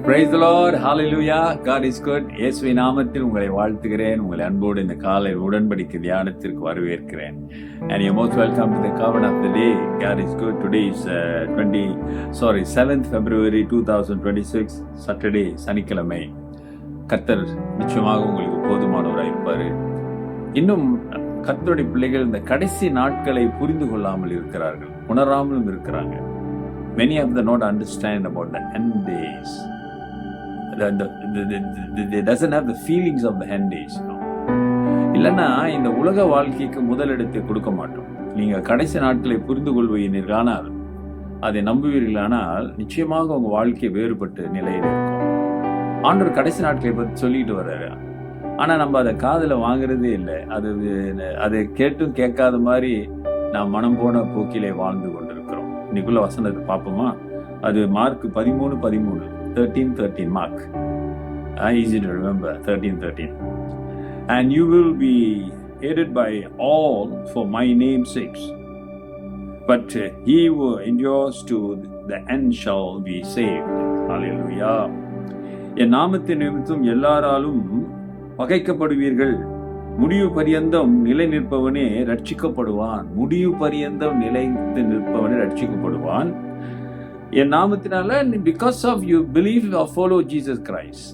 Praise the Lord. Hallelujah. God is good. இயேசுவின் நாமத்தில் உங்களை வாழ்த்துகிறேன். உங்களை அன்போடு இந்த காலை உடன்படிக்கை தியானத்திற்கு வரவேற்கிறேன். And you're most welcome to the covenant of the day. God is good. Today is 7th February 2026, Saturday, சனிக்கிழமை. கர்த்தர் நிச்சயமாக உங்களுக்கு போதுமானவராக இருப்பாரு. இன்னும் கர்த்தருடைய பிள்ளைகள் இந்த கடைசி நாட்களை புரிந்து கொள்ளாமல் இருக்கிறார்கள், உணராமலும் இருக்கிறாங்க. Many of them not understand about the end days. They doesn't have the feelings of the end days. இல்லைன்னா இந்த உலக வாழ்க்கைக்கு முதலிடத்தை கொடுக்க மாட்டோம். நீங்க கடைசி நாட்களை புரிந்து கொள்வீர்களானால், அதை நம்புவீர்களானால் நிச்சயமாக உங்க வாழ்க்கை வேறுபட்டு நிலையில் இருக்கும். ஆண்டவர் கடைசி நாட்களை பற்றி சொல்லிட்டு வர்றாரு. ஆனா நம்ம அதை காதுல வாங்குறதே இல்லை. அதை கேட்டும் கேட்காத மாதிரி நாம் மனம் போன போக்கிலே வாழ்ந்து கொண்டிருக்கிறோம். இன்னைக்குள்ள வசனத்தை பார்ப்போமா? அது mark 13:13 13 Mark. Easy to remember, 13. And you will be hated by all for my name's sake, but he who endures to the end shall be saved. Hallelujah. என் நாமத்தின் நிமித்தம் எல்லாராலும் பகைக்கப்படுவீர்கள், முடிவு பரியந்தம் நிலை நிற்பவனே ரட்சிக்கப்படுவான். முடிவு பரியந்தம் நிலைத்து நிற்பவனே ரட்சிக்கப்படுவான். என் நாமத்தினால, because of you believe or follow Jesus Christ.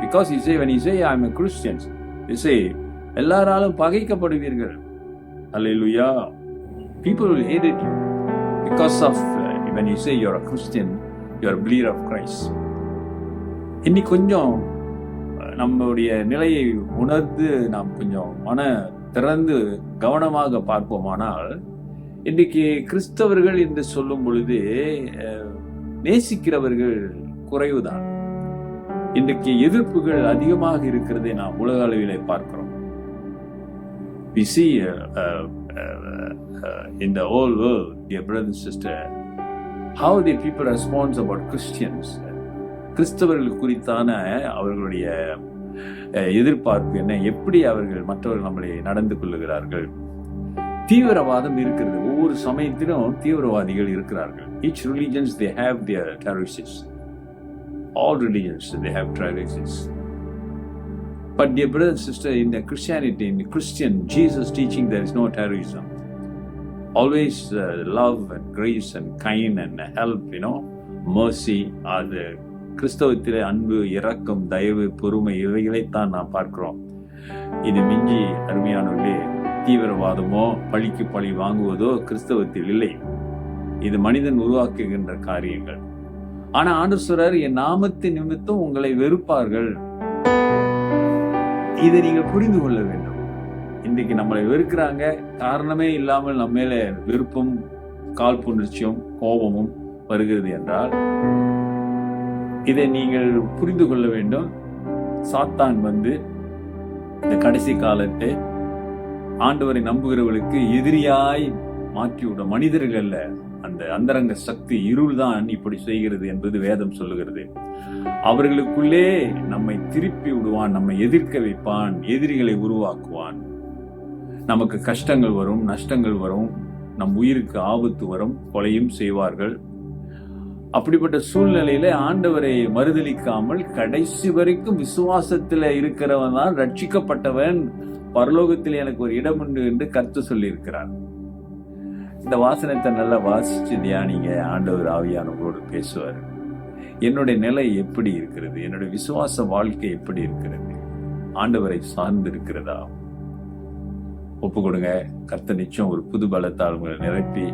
Because when you say I'm a Christian, you say எல்லாராலும் பகைக்கப்படுவீர்கள். Hallelujah. People will hate you because of when you say you're a Christian, you're a believer of Christ. இன்னைக்கு கொஞ்சம் நம்முடைய நிலையை உணர்ந்து நாம் கொஞ்சம் மன திறந்து கவனமாக பார்ப்போமானால், இன்றைக்கு கிறிஸ்தவர்கள் என்று சொல்லும் பொழுது நேசிக்கிறவர்கள் குறைவுதான். இன்றைக்கு எதிர்ப்புகள் அதிகமாக இருக்கிறதை நாம் உலக அளவிலே பார்க்கிறோம். We see in the whole world, dear brother and sister, how the people respond about Christians. கிறிஸ்தவர்கள் குறித்தான அவர்களுடைய எதிர்பார்ப்பு என்ன, எப்படி அவர்கள் மற்றவர்கள் நம்மளை நடந்து கொள்ளுகிறார்கள். தீவிரவாதம் இருக்கிறது. ஒவ்வொரு சமயத்திலும் தீவிரவாதிகள் இருக்கிறார்கள். Each religions they have their terrorists. All religions they have terrorists. But dear brother and sister, in the Christianity, in the Christian Jesus teaching, there is no terrorism. Always love and grace and kind and help, mercy are the கிறிஸ்தவத்திலே அன்பு, இரக்கம், தயவு, பொறுமை இவைகளைத்தான் நாம் பார்க்கிறோம். இது மிஞ்சி அருமையானவர்களே, தீவிரவாதமோ பழிக்கு பழி வாங்குவதோ கிறிஸ்தவத்தில் இல்லை. இது மனிதன் உருவாக்குகின்ற காரியங்கள். ஆனா ஆண்டவர் சொல்றார், என் நாமத்தின் நிமித்தம் உங்களை வெறுப்பார்கள். இதை நீங்கள் புரிந்து கொள்ள வேண்டும். இன்றைக்கு நம்மளை வெறுக்கிறாங்க, காரணமே இல்லாமல் நம்ம மேல வெறுப்பும் காழ்ப்புணர்ச்சியும் கோபமும் வருகிறது என்றால், இதை நீங்கள் புரிந்து கொள்ள வேண்டும். சாத்தான் இந்த கடைசி காலத்தை ஆண்டவரை நம்புகிறவர்களுக்கு எதிரியாய் மாற்றிவிடும். மனிதர்கள் அல்ல, அந்த அந்தரங்க சக்தி இருள் தான் இப்படி செய்கிறது என்பது வேதம் சொல்லுகிறது. அவர்களுக்குள்ளே நம்மை திருப்பி விடுவான், நம்மை எதிர்க்க வைப்பான், எதிரிகளை உருவாக்குவான். நமக்கு கஷ்டங்கள் வரும், நஷ்டங்கள் வரும், நம் உயிருக்கு ஆபத்து வரும், கொலையும் செய்வார்கள். அப்படிப்பட்ட சூழ்நிலையில ஆண்டவரை மறுதலிக்காமல் கடைசி வரைக்கும் விசுவாசத்துல இருக்கிறவன் தான் ரட்சிக்கப்பட்டவன், பரலோகத்தில் எனக்கு ஒரு இடம் உண்டு என்று கர்த்தர் சொல்லி இருக்கிறார். இந்த வாசனத்தை நல்லா வாசிச்சு தியானிங்க. ஆண்டவர் ஆவியானவரோடு பேசுவார். என்னுடைய நிலை எப்படி இருக்கிறது, என்னுடைய விசுவாச வாழ்க்கை எப்படி இருக்கிறது, ஆண்டவரை சார்ந்து இருக்கிறதா? ஒப்பு கொடுங்க. கர்த்தர் நிச்சயம் ஒரு புது பலத்தால் உங்களை நிரப்பி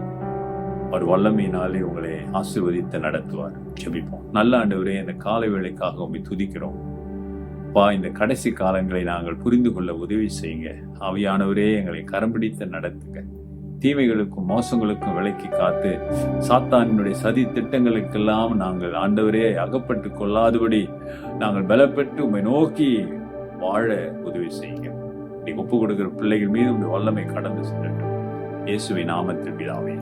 ஒரு வல்லமையினாலே உங்களை ஆசீர்வதித்து நடத்துவார். ஜெபிப்போம். நல்ல ஆண்டவரே, இந்த காலை வேளைக்காக உம்மை துதிக்கிறோம். இந்த கடைசி காலங்களை நாங்கள் புரிந்து கொள்ள உதவி செய்யுங்க. ஆவியானவரே, எங்களை கரம் பிடித்து நடத்துங்க. தீமைகளுக்கும் மோசங்களுக்கும் விலக்கி காத்து, சாத்தானினுடைய சதி திட்டங்களுக்கெல்லாம் நாங்கள் ஆண்டவரே அகப்பட்டு கொள்ளாதபடி நாங்கள் பலப்பட்டு உம்மை நோக்கி வாழ உதவி செய்யுங்க. நீங்க ஒப்பு கொடுக்கிற பிள்ளைகள் மீது உங்களுடைய வல்லமை கடந்து செல்லட்டும். இயேசுவின் நாமத்தில் பிதாவே,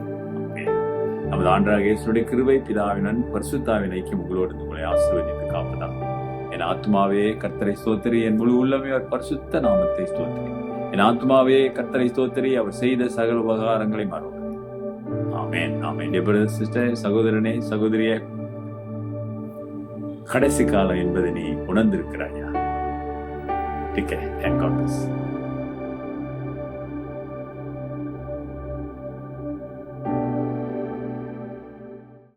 நமது ஆண்டவராகிய இயேசுவுடைய கிருபை, பிதாவின் பரிசுத்தாவின் ஐக்கியம் உங்களோடு உங்களை ஆசீர்வதித்து காப்பதா. என் ஆத்மாவே கர்த்தரை ஸ்தோத்திரி, என் முழு உள்ளமே அவர் பரிசுத்த நாமத்தை ஸ்தோத்திரி. என் ஆத்மாவே கர்த்தரை ஸ்தோத்திரி, அவர் செய்த சகல உபகாரங்களை மறவாதே. ஆமென், ஆமென். டியர் பிரதர் சிஸ்டர், சகோதரனே, சகோதரியே, கடைசி காலம் என்பதை நீ உணர்ந்திருக்கிறாயா? Take care and God bless.